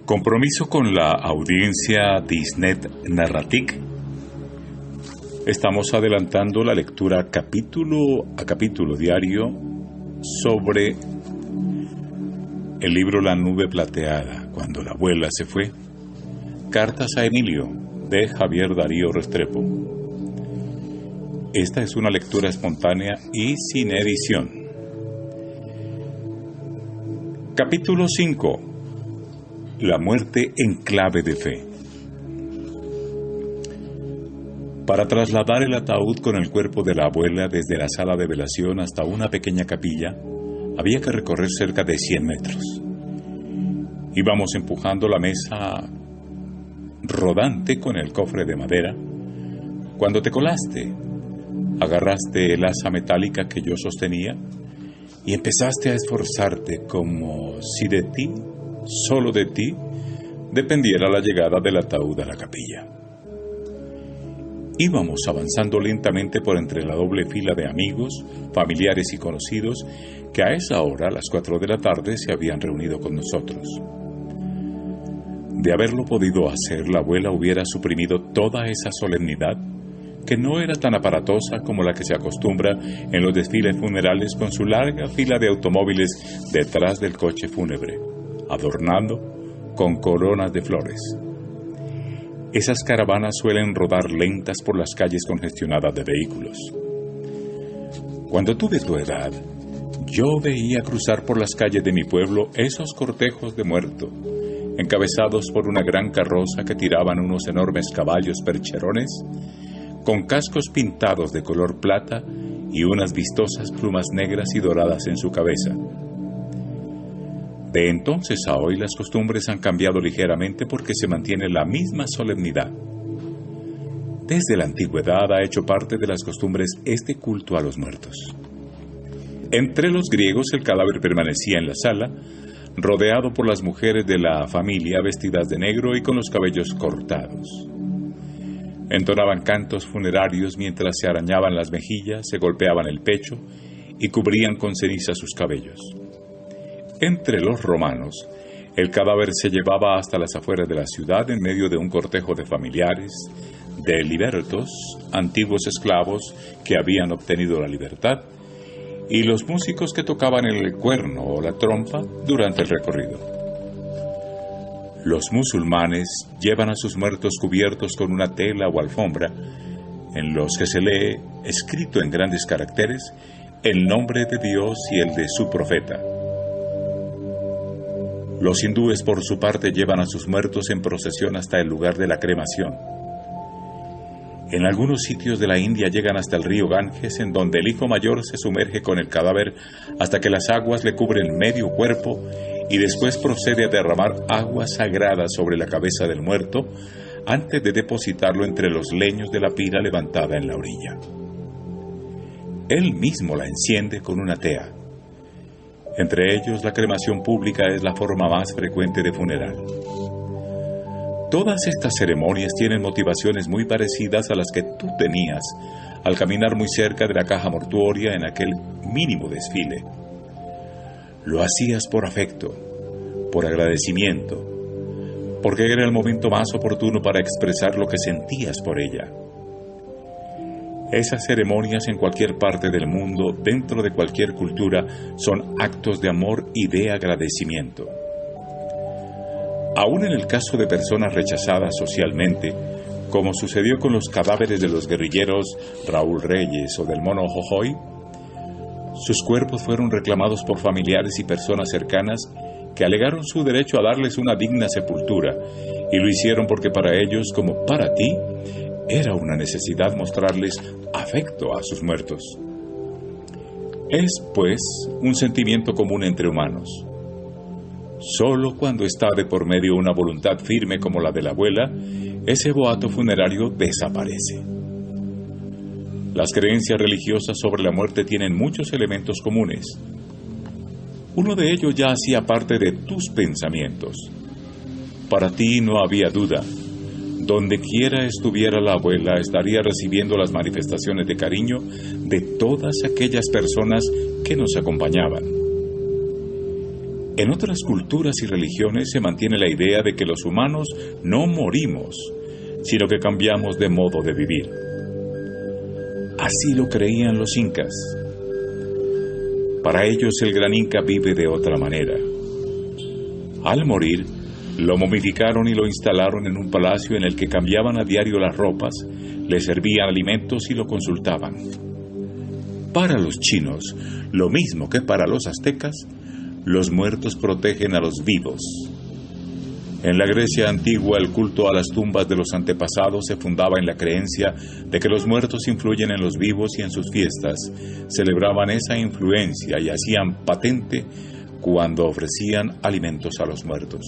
Compromiso con la audiencia Disnet Narratic. Estamos adelantando la lectura capítulo a capítulo diario sobre el libro La nube plateada, cuando la abuela se fue. Cartas a Emilio, de Javier Darío Restrepo. Esta es una lectura espontánea y sin edición. Capítulo 5. La muerte en clave de fe. Para trasladar el ataúd con el cuerpo de la abuela desde la sala de velación hasta una pequeña capilla, había que recorrer cerca de 100 metros. Íbamos empujando la mesa rodante con el cofre de madera, cuando te colaste, agarraste el asa metálica que yo sostenía y empezaste a esforzarte como si de ti, solo de ti, dependiera la llegada del ataúd a la capilla. Íbamos avanzando lentamente por entre la doble fila de amigos, familiares y conocidos que a esa hora, a las 4 de la tarde, se habían reunido con nosotros. De haberlo podido hacer, la abuela hubiera suprimido toda esa solemnidad, que no era tan aparatosa como la que se acostumbra en los desfiles funerales, con su larga fila de automóviles detrás del coche fúnebre, adornando con coronas de flores. Esas caravanas suelen rodar lentas por las calles congestionadas de vehículos. Cuando tuve tu edad, yo veía cruzar por las calles de mi pueblo esos cortejos de muerto, encabezados por una gran carroza que tiraban unos enormes caballos percherones, con cascos pintados de color plata y unas vistosas plumas negras y doradas en su cabeza. De entonces a hoy las costumbres han cambiado ligeramente porque se mantiene la misma solemnidad. Desde la antigüedad ha hecho parte de las costumbres este culto a los muertos. Entre los griegos el cadáver permanecía en la sala, rodeado por las mujeres de la familia vestidas de negro y con los cabellos cortados. Entonaban cantos funerarios mientras se arañaban las mejillas, se golpeaban el pecho y cubrían con ceniza sus cabellos. Entre los romanos, el cadáver se llevaba hasta las afueras de la ciudad en medio de un cortejo de familiares, de libertos, antiguos esclavos que habían obtenido la libertad, y los músicos que tocaban el cuerno o la trompa durante el recorrido. Los musulmanes llevan a sus muertos cubiertos con una tela o alfombra, en los que se lee, escrito en grandes caracteres, el nombre de Dios y el de su profeta. Los hindúes, por su parte, llevan a sus muertos en procesión hasta el lugar de la cremación. En algunos sitios de la India llegan hasta el río Ganges, en donde el hijo mayor se sumerge con el cadáver hasta que las aguas le cubren medio cuerpo y después procede a derramar agua sagrada sobre la cabeza del muerto antes de depositarlo entre los leños de la pira levantada en la orilla. Él mismo la enciende con una tea. Entre ellos, la cremación pública es la forma más frecuente de funeral. Todas estas ceremonias tienen motivaciones muy parecidas a las que tú tenías al caminar muy cerca de la caja mortuoria en aquel mínimo desfile. Lo hacías por afecto, por agradecimiento, porque era el momento más oportuno para expresar lo que sentías por ella. Esas ceremonias en cualquier parte del mundo, dentro de cualquier cultura, son actos de amor y de agradecimiento. Aún en el caso de personas rechazadas socialmente, como sucedió con los cadáveres de los guerrilleros Raúl Reyes o del Mono Jojoy, sus cuerpos fueron reclamados por familiares y personas cercanas que alegaron su derecho a darles una digna sepultura, y lo hicieron porque para ellos, como para ti, era una necesidad mostrarles afecto a sus muertos. Es, pues, un sentimiento común entre humanos. Solo cuando está de por medio una voluntad firme como la de la abuela, ese boato funerario desaparece. Las creencias religiosas sobre la muerte tienen muchos elementos comunes. Uno de ellos ya hacía parte de tus pensamientos. Para ti no había duda. Donde quiera estuviera la abuela, estaría recibiendo las manifestaciones de cariño de todas aquellas personas que nos acompañaban. En otras culturas y religiones se mantiene la idea de que los humanos no morimos, sino que cambiamos de modo de vivir. Así lo creían los incas. Para ellos el gran inca vive de otra manera. Al morir, lo momificaron y lo instalaron en un palacio en el que cambiaban a diario las ropas, le servían alimentos y lo consultaban. Para los chinos, lo mismo que para los aztecas, los muertos protegen a los vivos. En la Grecia antigua, el culto a las tumbas de los antepasados se fundaba en la creencia de que los muertos influyen en los vivos y en sus fiestas celebraban esa influencia y hacían patente cuando ofrecían alimentos a los muertos.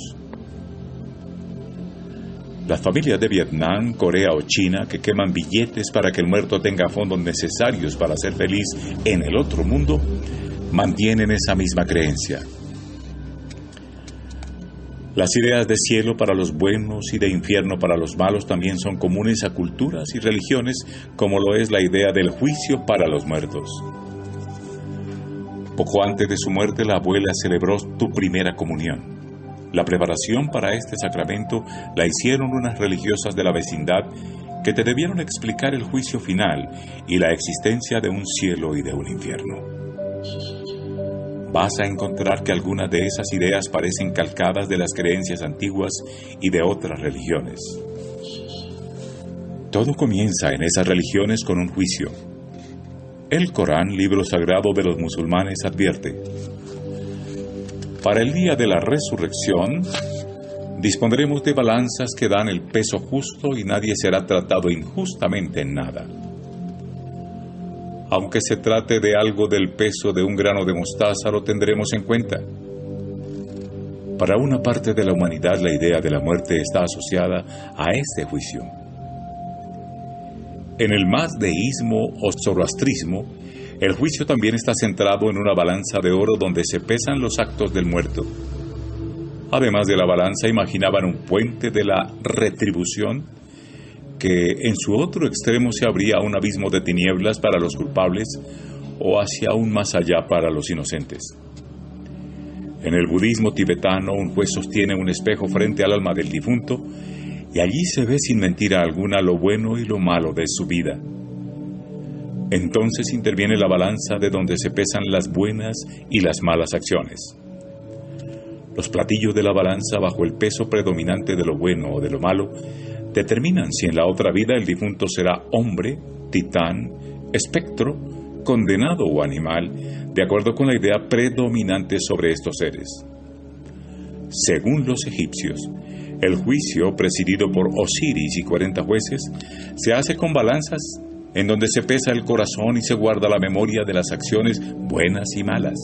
Las familias de Vietnam, Corea o China que queman billetes para que el muerto tenga fondos necesarios para ser feliz en el otro mundo, mantienen esa misma creencia. Las ideas de cielo para los buenos y de infierno para los malos también son comunes a culturas y religiones, como lo es la idea del juicio para los muertos. Poco antes de su muerte, la abuela celebró tu primera comunión. La preparación para este sacramento la hicieron unas religiosas de la vecindad que te debieron explicar el juicio final y la existencia de un cielo y de un infierno. Vas a encontrar que algunas de esas ideas parecen calcadas de las creencias antiguas y de otras religiones. Todo comienza en esas religiones con un juicio. El Corán, libro sagrado de los musulmanes, advierte: para el día de la resurrección, dispondremos de balanzas que dan el peso justo y nadie será tratado injustamente en nada. Aunque se trate de algo del peso de un grano de mostaza, lo tendremos en cuenta. Para una parte de la humanidad, la idea de la muerte está asociada a este juicio. En el mazdeísmo o zoroastrismo, el juicio también está centrado en una balanza de oro donde se pesan los actos del muerto. Además de la balanza, imaginaban un puente de la retribución que en su otro extremo se abría un abismo de tinieblas para los culpables o hacia aún más allá para los inocentes. En el budismo tibetano, un juez sostiene un espejo frente al alma del difunto y allí se ve sin mentira alguna lo bueno y lo malo de su vida. Entonces interviene la balanza de donde se pesan las buenas y las malas acciones. Los platillos de la balanza, bajo el peso predominante de lo bueno o de lo malo, determinan si en la otra vida el difunto será hombre, titán, espectro, condenado o animal, de acuerdo con la idea predominante sobre estos seres. Según los egipcios, el juicio, presidido por Osiris y 40 jueces, se hace con balanzas en donde se pesa el corazón y se guarda la memoria de las acciones buenas y malas.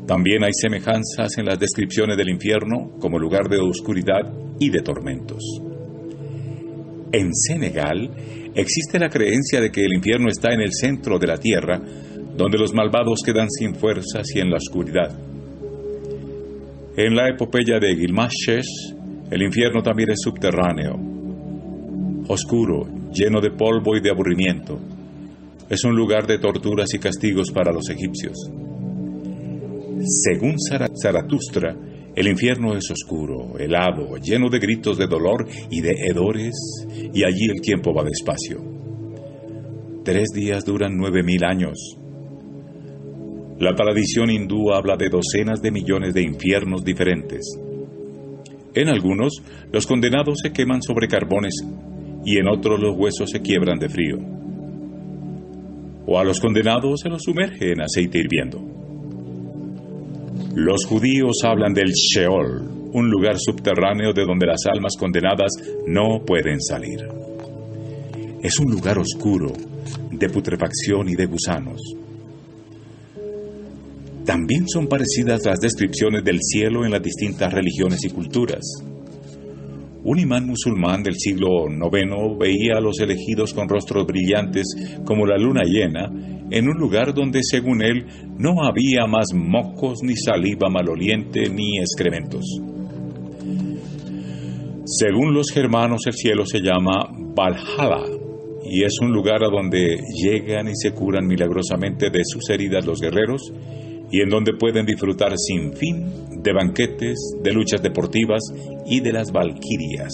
También hay semejanzas en las descripciones del infierno como lugar de oscuridad y de tormentos. En Senegal existe la creencia de que el infierno está en el centro de la tierra, donde los malvados quedan sin fuerzas y en la oscuridad. En la epopeya de Gilgamesh, el infierno también es subterráneo, oscuro, lleno de polvo y de aburrimiento. Es un lugar de torturas y castigos para los egipcios. Según Zaratustra, el infierno es oscuro, helado, lleno de gritos de dolor y de hedores, y allí el tiempo va despacio. 3 días duran 9.000 años. La tradición hindú habla de docenas de millones de infiernos diferentes. En algunos, los condenados se queman sobre carbones y en otros los huesos se quiebran de frío. O a los condenados se los sumerge en aceite hirviendo. Los judíos hablan del Sheol, un lugar subterráneo de donde las almas condenadas no pueden salir. Es un lugar oscuro, de putrefacción y de gusanos. También son parecidas las descripciones del cielo en las distintas religiones y culturas. Un imán musulmán del siglo IX veía a los elegidos con rostros brillantes como la luna llena, en un lugar donde, según él, no había más mocos, ni saliva maloliente, ni excrementos. Según los germanos, el cielo se llama Valhalla, y es un lugar a donde llegan y se curan milagrosamente de sus heridas los guerreros, y en donde pueden disfrutar sin fin de banquetes, de luchas deportivas y de las valquirias.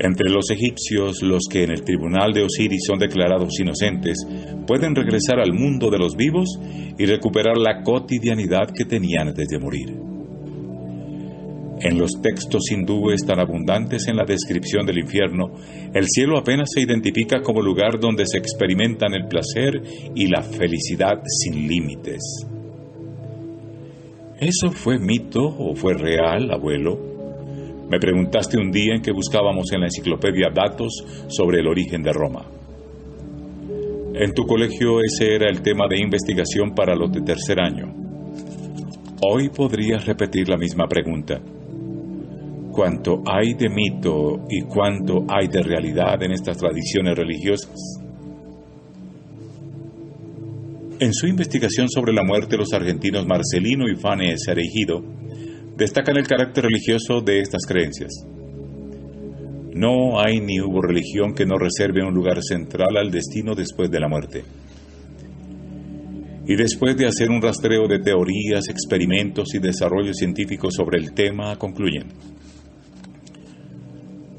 Entre los egipcios, los que en el tribunal de Osiris son declarados inocentes, pueden regresar al mundo de los vivos y recuperar la cotidianidad que tenían antes de morir. En los textos hindúes tan abundantes en la descripción del infierno, el cielo apenas se identifica como lugar donde se experimentan el placer y la felicidad sin límites. ¿Eso fue mito o fue real, abuelo? Me preguntaste un día en que buscábamos en la enciclopedia datos sobre el origen de Roma. En tu colegio ese era el tema de investigación para los de tercer año. Hoy podrías repetir la misma pregunta. ¿Cuánto hay de mito y cuánto hay de realidad en estas tradiciones religiosas? En su investigación sobre la muerte, los argentinos Marcelino y Fane Cereijido destacan el carácter religioso de estas creencias. No hay ni hubo religión que no reserve un lugar central al destino después de la muerte. Y después de hacer un rastreo de teorías, experimentos y desarrollos científicos sobre el tema, concluyen.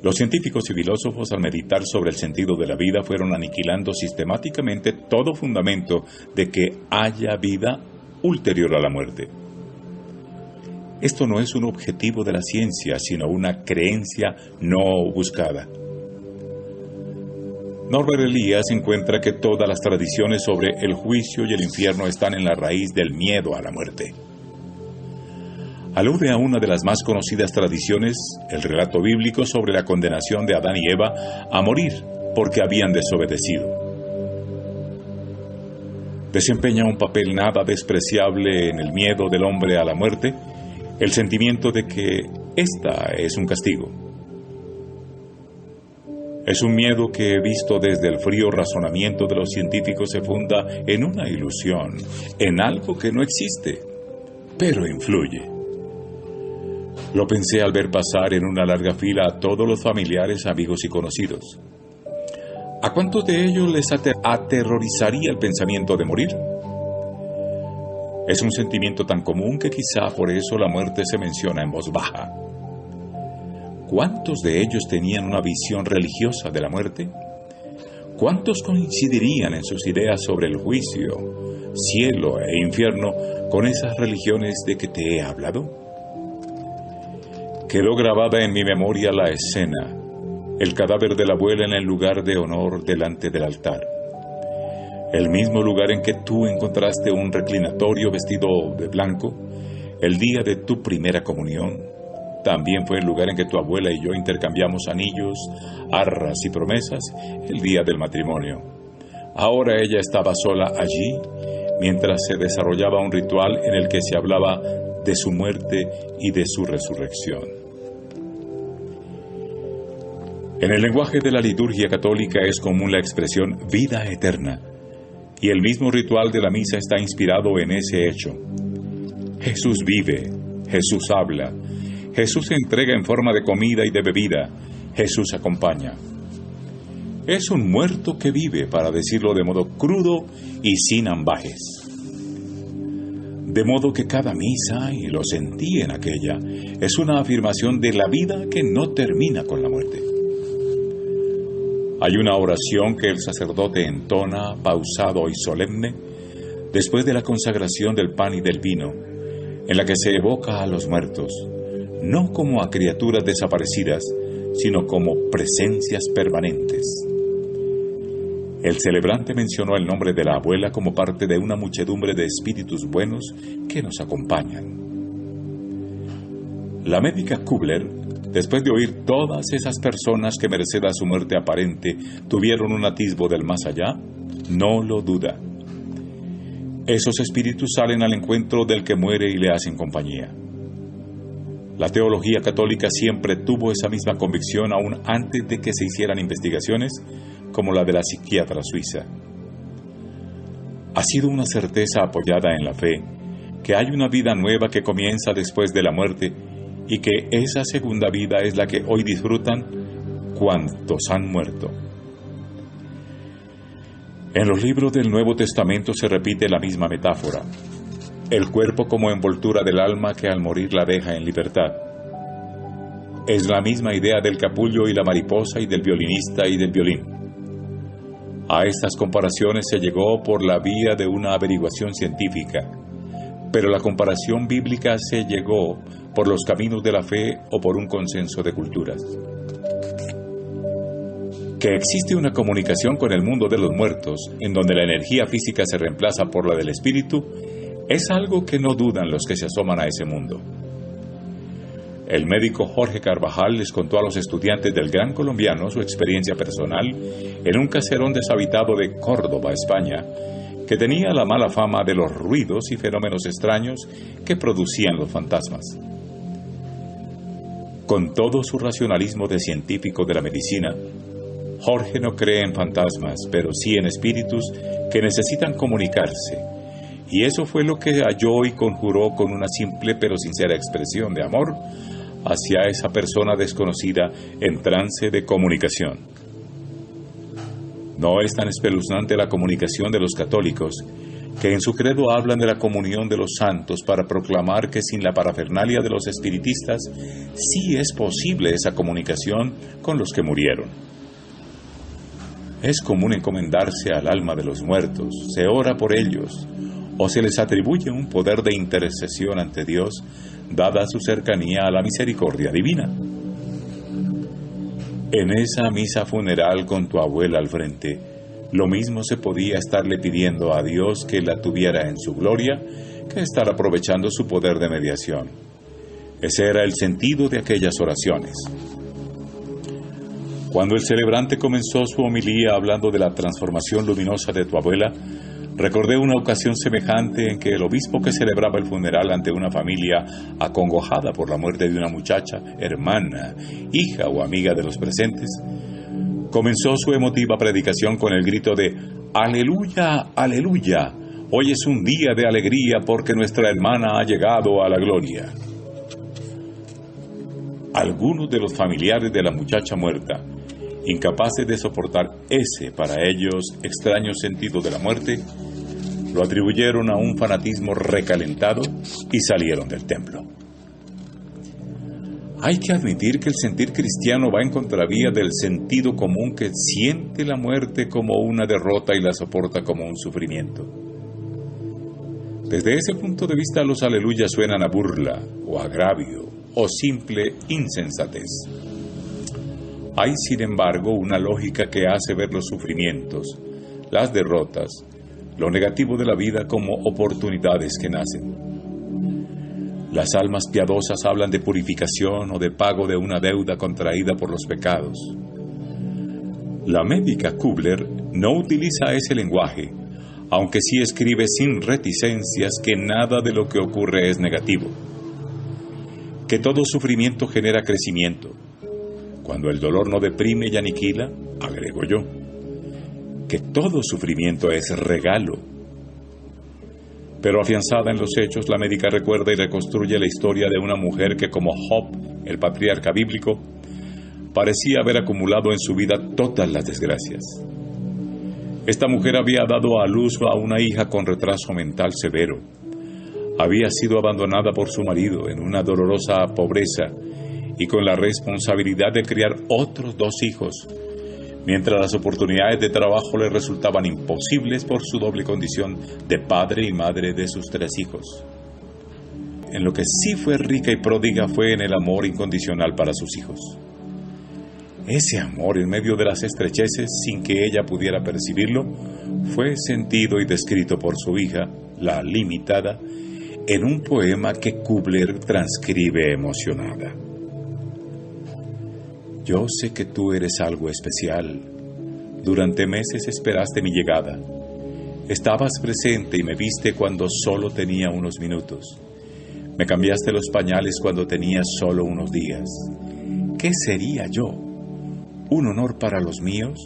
Los científicos y filósofos, al meditar sobre el sentido de la vida, fueron aniquilando sistemáticamente todo fundamento de que haya vida ulterior a la muerte. Esto no es un objetivo de la ciencia, sino una creencia no buscada. Norbert Elias encuentra que todas las tradiciones sobre el juicio y el infierno están en la raíz del miedo a la muerte. Alude a una de las más conocidas tradiciones, el relato bíblico sobre la condenación de Adán y Eva a morir porque habían desobedecido. Desempeña un papel nada despreciable en el miedo del hombre a la muerte, el sentimiento de que ésta es un castigo. Es un miedo que, visto desde el frío razonamiento de los científicos, se funda en una ilusión, en algo que no existe, pero influye. Lo pensé al ver pasar en una larga fila a todos los familiares, amigos y conocidos. ¿A cuántos de ellos les aterrorizaría el pensamiento de morir? Es un sentimiento tan común que quizá por eso la muerte se menciona en voz baja. ¿Cuántos de ellos tenían una visión religiosa de la muerte? ¿Cuántos coincidirían en sus ideas sobre el juicio, cielo e infierno con esas religiones de que te he hablado? Quedó grabada en mi memoria la escena, el cadáver de la abuela en el lugar de honor delante del altar. El mismo lugar en que tú encontraste un reclinatorio vestido de blanco, el día de tu primera comunión, también fue el lugar en que tu abuela y yo intercambiamos anillos, arras y promesas el día del matrimonio. Ahora ella estaba sola allí, mientras se desarrollaba un ritual en el que se hablaba de su muerte y de su resurrección. En el lenguaje de la liturgia católica es común la expresión vida eterna, y el mismo ritual de la misa está inspirado en ese hecho. Jesús vive, Jesús habla, Jesús se entrega en forma de comida y de bebida, Jesús acompaña. Es un muerto que vive, para decirlo de modo crudo y sin ambajes. De modo que cada misa, y lo sentí en aquella, es una afirmación de la vida que no termina con la muerte. Hay una oración que el sacerdote entona, pausado y solemne, después de la consagración del pan y del vino, en la que se evoca a los muertos, no como a criaturas desaparecidas, sino como presencias permanentes. El celebrante mencionó el nombre de la abuela como parte de una muchedumbre de espíritus buenos que nos acompañan. La médica Kubler, después de oír todas esas personas que merced a su muerte aparente tuvieron un atisbo del más allá, no lo duda. Esos espíritus salen al encuentro del que muere y le hacen compañía. La teología católica siempre tuvo esa misma convicción aún antes de que se hicieran investigaciones como la de la psiquiatra suiza. Ha sido una certeza apoyada en la fe que hay una vida nueva que comienza después de la muerte y que esa segunda vida es la que hoy disfrutan cuantos han muerto. En los libros del Nuevo Testamento se repite la misma metáfora: el cuerpo como envoltura del alma que al morir la deja en libertad. Es la misma idea del capullo y la mariposa y del violinista y del violín. A estas comparaciones se llegó por la vía de una averiguación científica, pero la comparación bíblica se llegó por los caminos de la fe o por un consenso de culturas. Que existe una comunicación con el mundo de los muertos, en donde la energía física se reemplaza por la del espíritu, es algo que no dudan los que se asoman a ese mundo. El médico Jorge Carvajal les contó a los estudiantes del Gran Colombiano su experiencia personal en un caserón deshabitado de Córdoba, España, que tenía la mala fama de los ruidos y fenómenos extraños que producían los fantasmas. Con todo su racionalismo de científico de la medicina, Jorge no cree en fantasmas, pero sí en espíritus que necesitan comunicarse, y eso fue lo que halló y conjuró con una simple pero sincera expresión de amor hacia esa persona desconocida en trance de comunicación. No es tan espeluznante la comunicación de los católicos, que en su credo hablan de la comunión de los santos para proclamar que sin la parafernalia de los espiritistas sí es posible esa comunicación con los que murieron. Es común encomendarse al alma de los muertos, se ora por ellos, o se les atribuye un poder de intercesión ante Dios, dada su cercanía a la misericordia divina. En esa misa funeral con tu abuela al frente, lo mismo se podía estarle pidiendo a Dios que la tuviera en su gloria, que estar aprovechando su poder de mediación. Ese era el sentido de aquellas oraciones. Cuando el celebrante comenzó su homilía hablando de la transformación luminosa de tu abuela, recordé una ocasión semejante en que el obispo que celebraba el funeral ante una familia acongojada por la muerte de una muchacha, hermana, hija o amiga de los presentes, comenzó su emotiva predicación con el grito de «Aleluya, aleluya, hoy es un día de alegría porque nuestra hermana ha llegado a la gloria». Algunos de los familiares de la muchacha muerta, incapaces de soportar ese, para ellos, extraño sentido de la muerte, lo atribuyeron a un fanatismo recalentado y salieron del templo. Hay que admitir que el sentir cristiano va en contravía del sentido común que siente la muerte como una derrota y la soporta como un sufrimiento. Desde ese punto de vista, los aleluyas suenan a burla o agravio o simple insensatez. Hay, sin embargo, una lógica que hace ver los sufrimientos, las derrotas, lo negativo de la vida como oportunidades que nacen. Las almas piadosas hablan de purificación o de pago de una deuda contraída por los pecados. La médica Kubler no utiliza ese lenguaje, aunque sí escribe sin reticencias que nada de lo que ocurre es negativo, que todo sufrimiento genera crecimiento. Cuando el dolor no deprime y aniquila, agrego yo, que todo sufrimiento es regalo. Pero afianzada en los hechos, la médica recuerda y reconstruye la historia de una mujer que, como Job, el patriarca bíblico, parecía haber acumulado en su vida todas las desgracias. Esta mujer había dado a luz a una hija con retraso mental severo. Había sido abandonada por su marido en una dolorosa pobreza y con la responsabilidad de criar otros 2 hijos, mientras las oportunidades de trabajo le resultaban imposibles por su doble condición de padre y madre de sus 3 hijos. En lo que sí fue rica y pródiga fue en el amor incondicional para sus hijos. Ese amor, en medio de las estrecheces, sin que ella pudiera percibirlo, fue sentido y descrito por su hija, la limitada, en un poema que Kubler transcribe emocionada. Yo sé que tú eres algo especial. Durante meses esperaste mi llegada. Estabas presente y me viste cuando solo tenía unos minutos. Me cambiaste los pañales cuando tenía solo unos días. ¿Qué sería yo? ¿Un honor para los míos?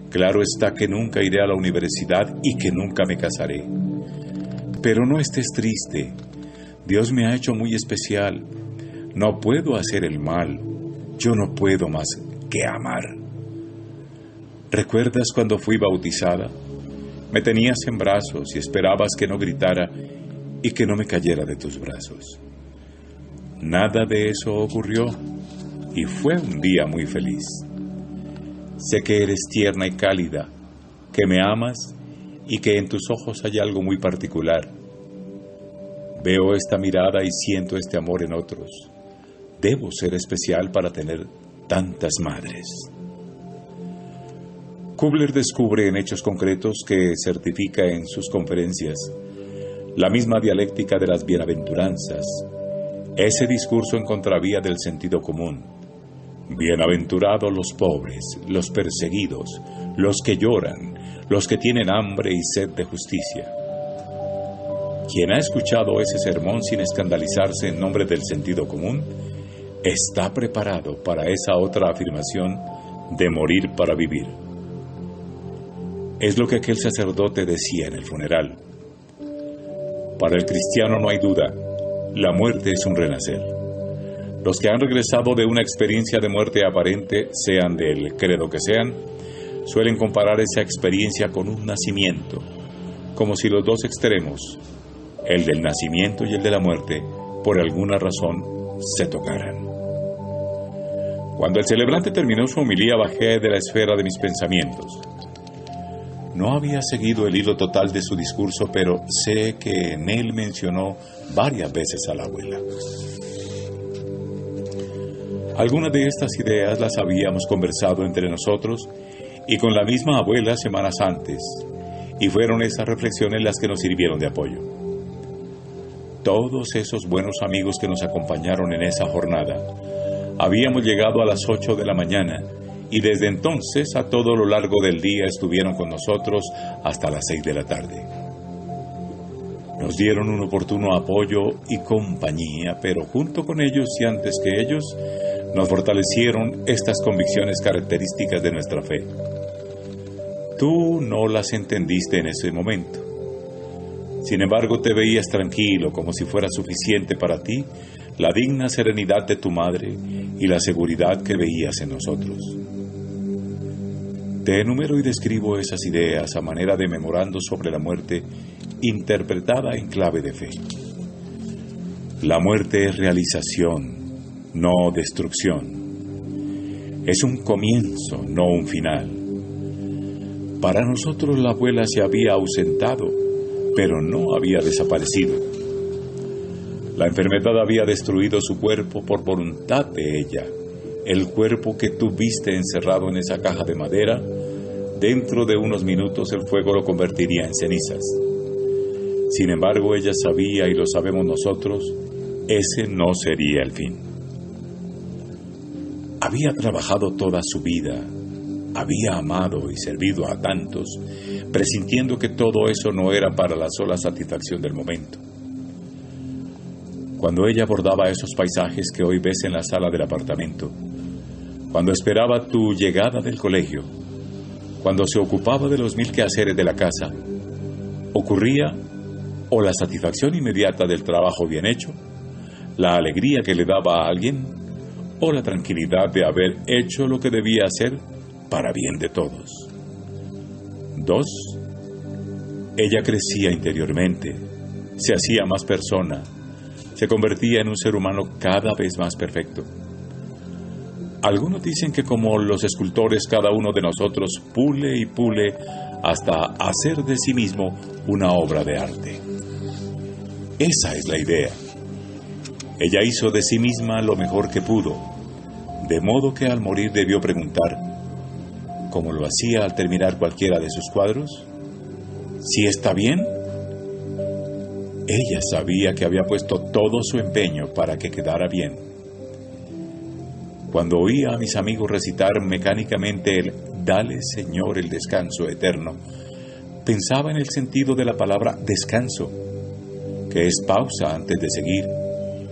Claro está que nunca iré a la universidad y que nunca me casaré. Pero no estés triste. Dios me ha hecho muy especial. No puedo hacer el mal. Yo no puedo más que amar. ¿Recuerdas cuando fui bautizada? Me tenías en brazos y esperabas que no gritara y que no me cayera de tus brazos. Nada de eso ocurrió y fue un día muy feliz. Sé que eres tierna y cálida, que me amas y que en tus ojos hay algo muy particular. Veo esta mirada y siento este amor en otros. Debo ser especial para tener tantas madres. Kubler descubre en hechos concretos que certifica en sus conferencias la misma dialéctica de las bienaventuranzas, ese discurso en contravía del sentido común. Bienaventurados los pobres, los perseguidos, los que lloran, los que tienen hambre y sed de justicia. Quien ha escuchado ese sermón sin escandalizarse en nombre del sentido común, está preparado para esa otra afirmación de morir para vivir. Es lo que aquel sacerdote decía en el funeral. Para el cristiano no hay duda, la muerte es un renacer. Los que han regresado de una experiencia de muerte aparente, sean del credo que sean, suelen comparar esa experiencia con un nacimiento, como si los dos extremos, el del nacimiento y el de la muerte, por alguna razón se tocaran. Cuando el celebrante terminó su homilía, bajé de la esfera de mis pensamientos. No había seguido el hilo total de su discurso, pero sé que en él mencionó varias veces a la abuela. Algunas de estas ideas las habíamos conversado entre nosotros y con la misma abuela semanas antes, y fueron esas reflexiones las que nos sirvieron de apoyo. Todos esos buenos amigos que nos acompañaron en esa jornada, habíamos llegado a las 8 de la mañana, y desde entonces a todo lo largo del día estuvieron con nosotros hasta las 6 de la tarde. Nos dieron un oportuno apoyo y compañía, pero junto con ellos y antes que ellos, nos fortalecieron estas convicciones características de nuestra fe. Tú no las entendiste en ese momento. Sin embargo, te veías tranquilo, como si fuera suficiente para ti la digna serenidad de tu madre y la seguridad que veías en nosotros. Te enumero y describo esas ideas a manera de memorando sobre la muerte interpretada en clave de fe. La muerte es realización, no destrucción. Es un comienzo, no un final. Para nosotros la abuela se había ausentado, pero no había desaparecido. La enfermedad había destruido su cuerpo por voluntad de ella. El cuerpo que tú viste encerrado en esa caja de madera, dentro de unos minutos el fuego lo convertiría en cenizas. Sin embargo, ella sabía, y lo sabemos nosotros, ese no sería el fin. Había trabajado toda su vida, había amado y servido a tantos, presintiendo que todo eso no era para la sola satisfacción del momento. Cuando ella abordaba esos paisajes que hoy ves en la sala del apartamento, cuando esperaba tu llegada del colegio, cuando se ocupaba de los 1000 quehaceres de la casa, ocurría o la satisfacción inmediata del trabajo bien hecho, la alegría que le daba a alguien, o la tranquilidad de haber hecho lo que debía hacer para bien de todos. 2. Ella crecía interiormente, se hacía más persona, se convertía en un ser humano cada vez más perfecto. Algunos dicen que como los escultores, cada uno de nosotros pule y pule hasta hacer de sí mismo una obra de arte. Esa es la idea. Ella hizo de sí misma lo mejor que pudo, de modo que al morir debió preguntar, como lo hacía al terminar cualquiera de sus cuadros, ¿si está bien? Ella sabía que había puesto todo su empeño para que quedara bien. Cuando oía a mis amigos recitar mecánicamente el «Dale, Señor, el descanso eterno», pensaba en el sentido de la palabra descanso, que es pausa antes de seguir,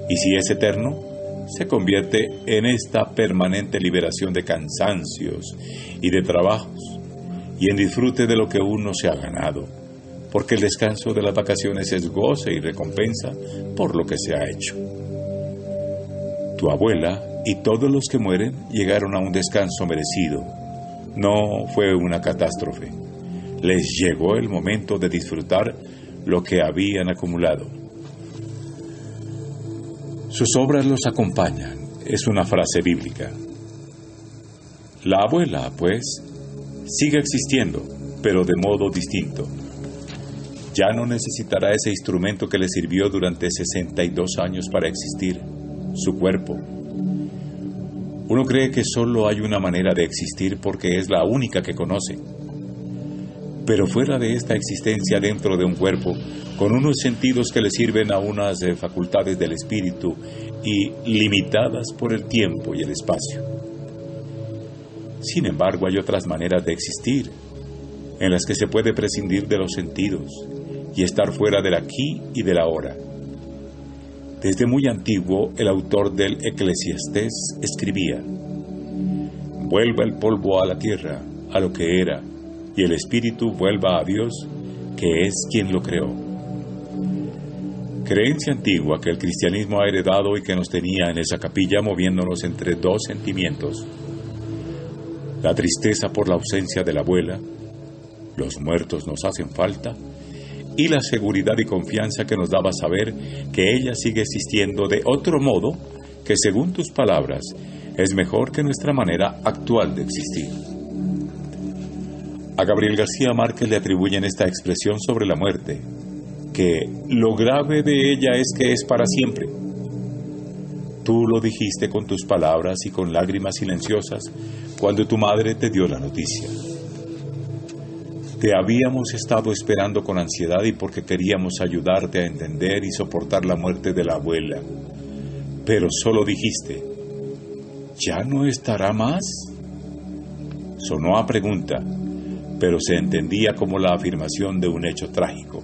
y si es eterno, se convierte en esta permanente liberación de cansancios y de trabajos, y en disfrute de lo que uno se ha ganado, porque el descanso de las vacaciones es goce y recompensa por lo que se ha hecho. Tu abuela y todos los que mueren llegaron a un descanso merecido. No fue una catástrofe. les llegó el momento de disfrutar lo que habían acumulado. Sus obras los acompañan, es una frase bíblica. La abuela, pues, sigue existiendo, pero de modo distinto. Ya no necesitará ese instrumento que le sirvió durante 62 años para existir, su cuerpo. Uno cree que solo hay una manera de existir porque es la única que conoce. Pero fuera de esta existencia dentro de un cuerpo, con unos sentidos que le sirven a unas facultades del espíritu y limitadas por el tiempo y el espacio. Sin embargo, hay otras maneras de existir, en las que se puede prescindir de los sentidos y estar fuera del aquí y del ahora. Desde muy antiguo, el autor del Eclesiastés escribía: «Vuelva el polvo a la tierra, a lo que era, y el espíritu vuelva a Dios, que es quien lo creó». Creencia antigua que el cristianismo ha heredado y que nos tenía en esa capilla moviéndonos entre dos sentimientos: la tristeza por la ausencia de la abuela, los muertos nos hacen falta, y la seguridad y confianza que nos daba saber que ella sigue existiendo de otro modo que, según tus palabras, es mejor que nuestra manera actual de existir. A Gabriel García Márquez le atribuyen esta expresión sobre la muerte, que lo grave de ella es que es para siempre. Tú lo dijiste con tus palabras y con lágrimas silenciosas cuando tu madre te dio la noticia. Te habíamos estado esperando con ansiedad y porque queríamos ayudarte a entender y soportar la muerte de la abuela. Pero solo dijiste: ¿ya no estará más? Sonó a pregunta, pero se entendía como la afirmación de un hecho trágico.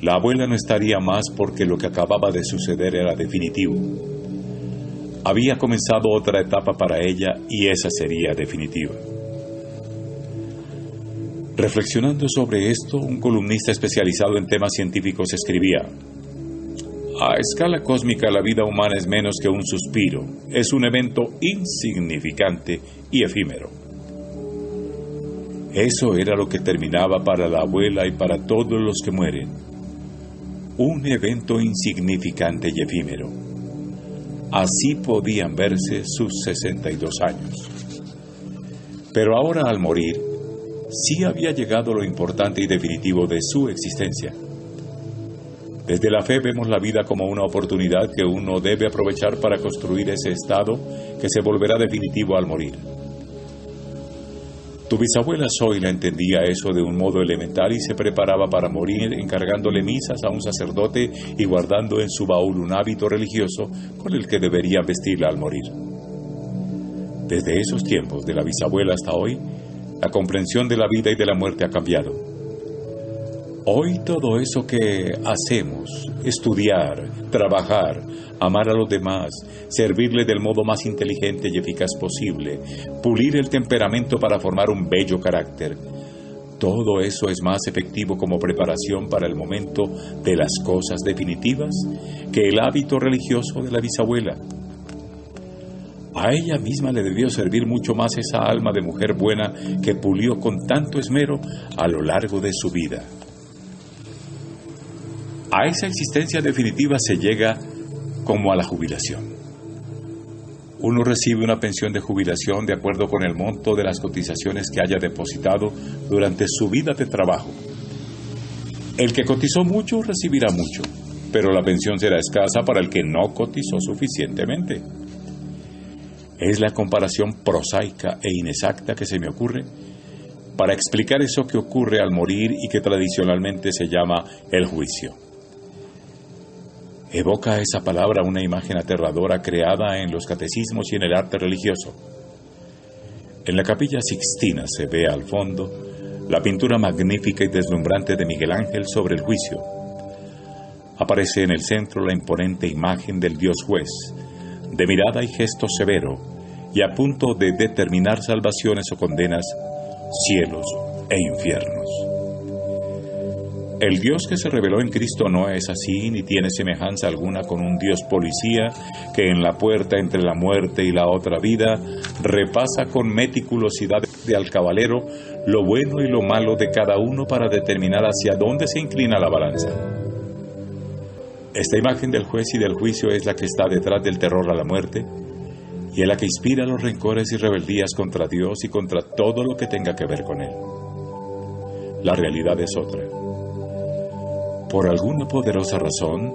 La abuela no estaría más porque lo que acababa de suceder era definitivo. Había comenzado otra etapa para ella y esa sería definitiva. Reflexionando sobre esto, un columnista especializado en temas científicos escribía: a escala cósmica la vida humana es menos que un suspiro, es un evento insignificante y efímero. Eso era lo que terminaba para la abuela y para todos los que mueren. Un evento insignificante y efímero. Así podían verse sus 62 años. Pero ahora, al morir, sí había llegado lo importante y definitivo de su existencia. Desde la fe vemos la vida como una oportunidad que uno debe aprovechar para construir ese estado que se volverá definitivo al morir. Tu bisabuela Zoila entendía eso de un modo elemental y se preparaba para morir encargándole misas a un sacerdote y guardando en su baúl un hábito religioso con el que debería vestirla al morir. Desde esos tiempos de la bisabuela hasta hoy, la comprensión de la vida y de la muerte ha cambiado. Hoy todo eso que hacemos, estudiar, trabajar, amar a los demás, servirle del modo más inteligente y eficaz posible, pulir el temperamento para formar un bello carácter, todo eso es más efectivo como preparación para el momento de las cosas definitivas que el hábito religioso de la bisabuela. A ella misma le debió servir mucho más esa alma de mujer buena que pulió con tanto esmero a lo largo de su vida. A esa existencia definitiva se llega como a la jubilación. Uno recibe una pensión de jubilación de acuerdo con el monto de las cotizaciones que haya depositado durante su vida de trabajo. El que cotizó mucho recibirá mucho, pero la pensión será escasa para el que no cotizó suficientemente. Es la comparación prosaica e inexacta que se me ocurre para explicar eso que ocurre al morir y que tradicionalmente se llama el juicio. Evoca esa palabra una imagen aterradora creada en los catecismos y en el arte religioso. En la Capilla Sixtina se ve al fondo la pintura magnífica y deslumbrante de Miguel Ángel sobre el juicio. Aparece en el centro la imponente imagen del Dios juez, de mirada y gesto severo, y a punto de determinar salvaciones o condenas, cielos e infiernos. El Dios que se reveló en Cristo no es así, ni tiene semejanza alguna con un Dios policía que en la puerta entre la muerte y la otra vida repasa con meticulosidad de alcabalero lo bueno y lo malo de cada uno para determinar hacia dónde se inclina la balanza. Esta imagen del juez y del juicio es la que está detrás del terror a la muerte y es la que inspira los rencores y rebeldías contra Dios y contra todo lo que tenga que ver con Él. La realidad es otra. Por alguna poderosa razón,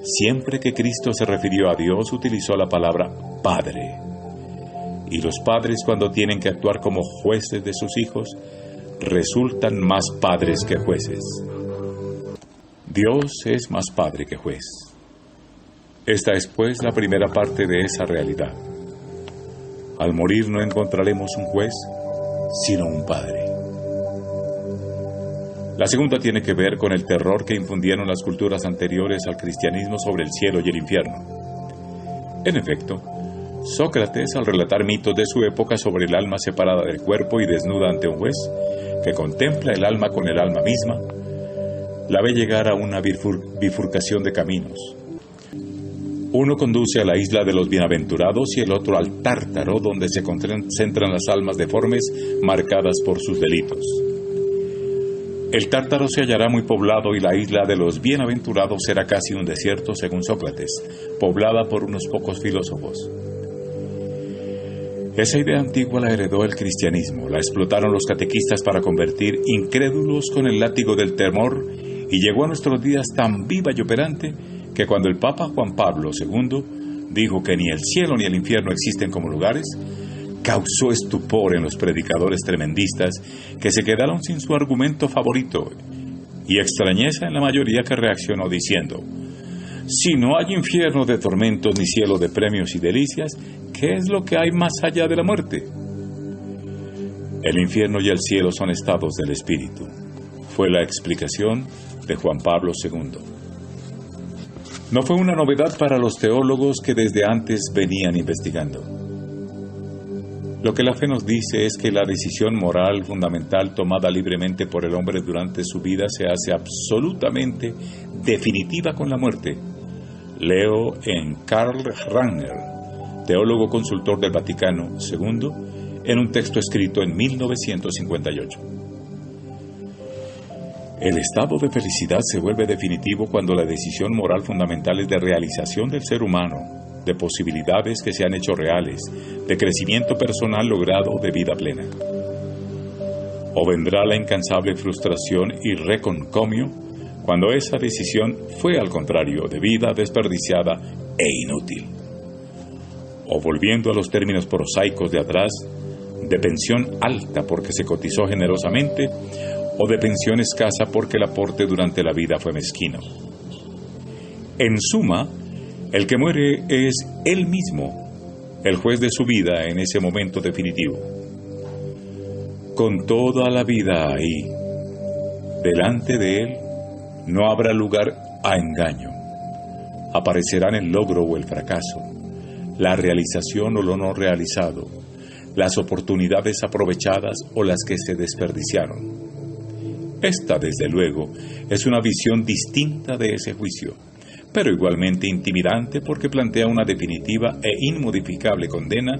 siempre que Cristo se refirió a Dios, utilizó la palabra Padre. Y los padres, cuando tienen que actuar como jueces de sus hijos, resultan más padres que jueces. Dios es más padre que juez. Esta es, pues, la primera parte de esa realidad. Al morir no encontraremos un juez, sino un padre. La segunda tiene que ver con el terror que infundieron las culturas anteriores al cristianismo sobre el cielo y el infierno. En efecto, Sócrates, al relatar mitos de su época sobre el alma separada del cuerpo y desnuda ante un juez, que contempla el alma con el alma misma, la ve llegar a una bifurcación de caminos. Uno conduce a la isla de los bienaventurados y el otro al Tártaro, donde se concentran las almas deformes marcadas por sus delitos. El Tártaro se hallará muy poblado y la isla de los bienaventurados será casi un desierto, según Sócrates, poblada por unos pocos filósofos. Esa idea antigua la heredó el cristianismo, la explotaron los catequistas para convertir incrédulos con el látigo del temor y llegó a nuestros días tan viva y operante que cuando el Papa Juan Pablo II dijo que ni el cielo ni el infierno existen como lugares, causó estupor en los predicadores tremendistas que se quedaron sin su argumento favorito y extrañeza en la mayoría que reaccionó diciendo: si no hay infierno de tormentos ni cielo de premios y delicias, ¿qué es lo que hay más allá de la muerte? El infierno y el cielo son estados del espíritu, fue la explicación de Juan Pablo II. No fue una novedad para los teólogos que desde antes venían investigando. Lo que la fe nos dice es que la decisión moral fundamental tomada libremente por el hombre durante su vida se hace absolutamente definitiva con la muerte. Leo en Karl Rahner, teólogo consultor del Vaticano II, en un texto escrito en 1958. El estado de felicidad se vuelve definitivo cuando la decisión moral fundamental es de realización del ser humano, de posibilidades que se han hecho reales, de crecimiento personal logrado, de vida plena. O vendrá la incansable frustración y reconcomio cuando esa decisión fue al contrario de vida desperdiciada e inútil. O volviendo a los términos prosaicos de atrás, de pensión alta porque se cotizó generosamente, o de pensión escasa porque el aporte durante la vida fue mezquino. En suma, el que muere es él mismo, el juez de su vida en ese momento definitivo. Con toda la vida ahí, delante de él, no habrá lugar a engaño. Aparecerán el logro o el fracaso, la realización o lo no realizado, las oportunidades aprovechadas o las que se desperdiciaron. Esta, desde luego, es una visión distinta de ese juicio, pero igualmente intimidante porque plantea una definitiva e inmodificable condena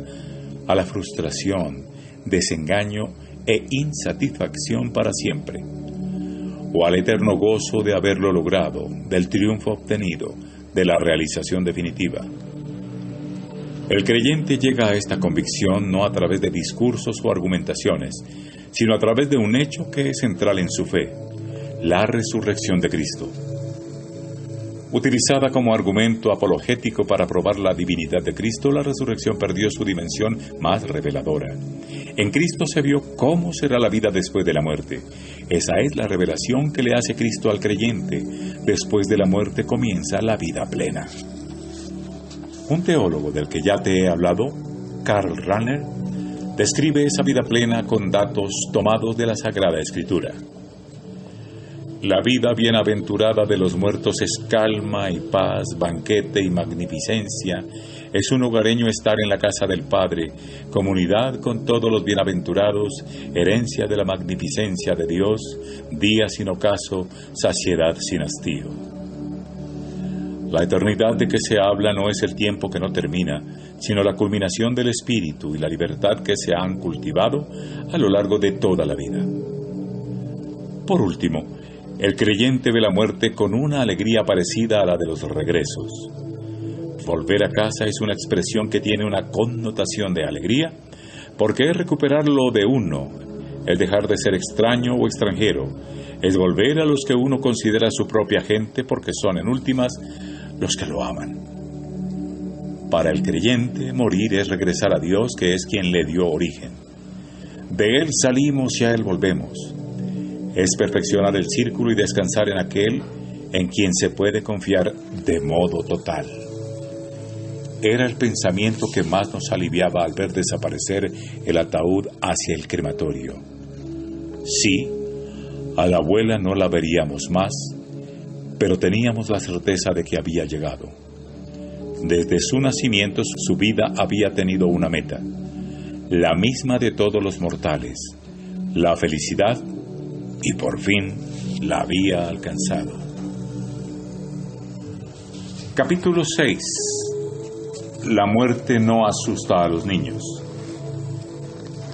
a la frustración, desengaño e insatisfacción para siempre, o al eterno gozo de haberlo logrado, del triunfo obtenido, de la realización definitiva. El creyente llega a esta convicción no a través de discursos o argumentaciones, sino a través de un hecho que es central en su fe, la resurrección de Cristo. Utilizada como argumento apologético para probar la divinidad de Cristo, la resurrección perdió su dimensión más reveladora. En Cristo se vio cómo será la vida después de la muerte. Esa es la revelación que le hace Cristo al creyente. Después de la muerte comienza la vida plena. Un teólogo del que ya te he hablado, Karl Rahner, describe esa vida plena con datos tomados de la Sagrada Escritura. La vida bienaventurada de los muertos es calma y paz, banquete y magnificencia. Es un hogareño estar en la casa del Padre, comunidad con todos los bienaventurados, herencia de la magnificencia de Dios, día sin ocaso, saciedad sin hastío. La eternidad de que se habla no es el tiempo que no termina, sino la culminación del espíritu y la libertad que se han cultivado a lo largo de toda la vida. Por último, el creyente ve la muerte con una alegría parecida a la de los regresos. Volver a casa es una expresión que tiene una connotación de alegría, porque es recuperar lo de uno, es dejar de ser extraño o extranjero, es volver a los que uno considera su propia gente porque son en últimas los que lo aman. Para el creyente, morir es regresar a Dios, que es quien le dio origen. De Él salimos y a Él volvemos. Es perfeccionar el círculo y descansar en aquel en quien se puede confiar de modo total. Era el pensamiento que más nos aliviaba al ver desaparecer el ataúd hacia el crematorio. Sí, a la abuela no la veríamos más, pero teníamos la certeza de que había llegado. Desde su nacimiento su vida había tenido una meta, la misma de todos los mortales, la felicidad, y por fin la había alcanzado. Capítulo 6. La muerte no asusta a los niños.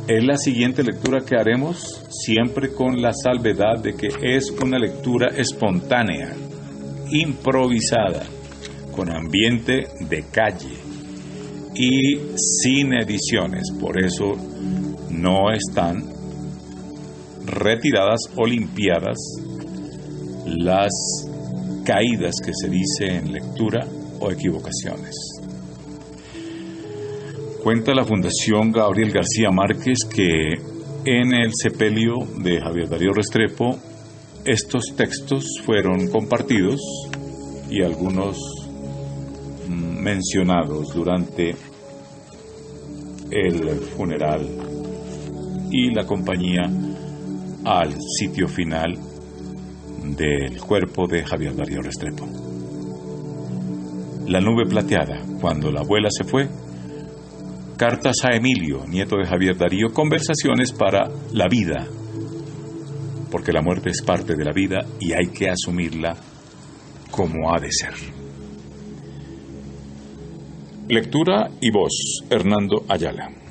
Es la siguiente lectura que haremos, siempre con la salvedad de que es una lectura espontánea, improvisada, con ambiente de calle y sin ediciones. Por eso no están retiradas o limpiadas las caídas que se dice en lectura o equivocaciones. Cuenta la Fundación Gabriel García Márquez que en el sepelio de Javier Darío Restrepo estos textos fueron compartidos y algunos mencionados durante el funeral y la compañía al sitio final del cuerpo de Javier Darío Restrepo. La nube plateada, cuando la abuela se fue. Cartas a Emilio, nieto de Javier Darío, conversaciones para la vida, porque la muerte es parte de la vida y hay que asumirla como ha de ser. Lectura y voz, Hernando Ayala.